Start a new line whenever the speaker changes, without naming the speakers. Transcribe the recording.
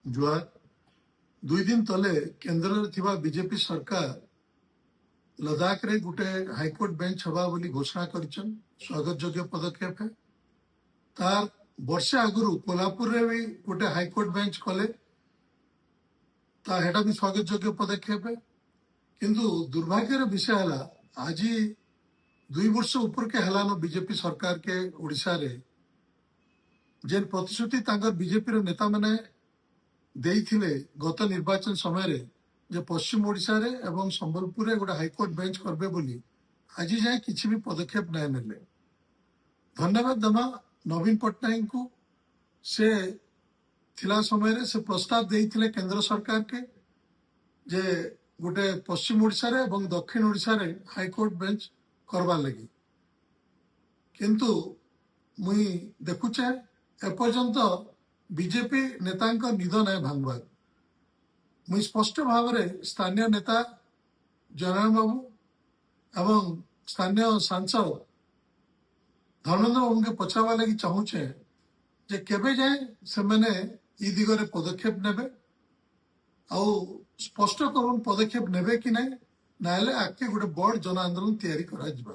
जुआर 2 दिन तले केन्द्र बीजेपी सरकार लद्दाख रे गोटे हाईकोर्ट बेंच हवा बोली घोषणा करिछन। स्वागत योग्य पदक्षेप है। तार वर्षे आगुरु कोल्हापुर रे भी गोटे हाईकोर्ट बेंच कले, हेटा भी स्वागत योग्य पदक्षेप है। किंतु दुर्भाग्यर विषय है आज 2 वर्ष ऊपर के हलानो बीजेपी सरकार के ओडिशा रे जेन प्रतिश्रुति तांकर बीजेपी रे नेता माने देइथिले गत निर्वाचन समय रे जे पश्चिम ओडिशा रे एवं संबलपुर रे गोटे हाईकोर्ट बेंच करबे बोली आज जाए किसी भी पदक्षेप नहीं नेले। धन्यवाद दमा नवीन पट्टनायक को। से थिला समय रे से प्रस्ताव देइथिले केंद्र सरकार के जे गोटे पश्चिम ओडिशा रे एवं दक्षिण ओडिशा रे हाईकोर्ट बेंच करवा लगी। किंतु मुई देखुचे एपर्यंत बीजेपी नेतांक निद नहीं भांगबार। मुई स्पष्ट भाव में स्थानीय नेता जनारायण बाबू एवं स्थानीय सांसद धर्मेंद्र बाबू के पचावा लगी चाहूचे जे केबे जाए से मैंने ई दिगरे पदक्षेप नेबे आउ स्पष्ट करून पदक्षेप नेबे कि नहीं, नाले आके गोटे बड़ जन आंदोलन तैयारी करा जिबा।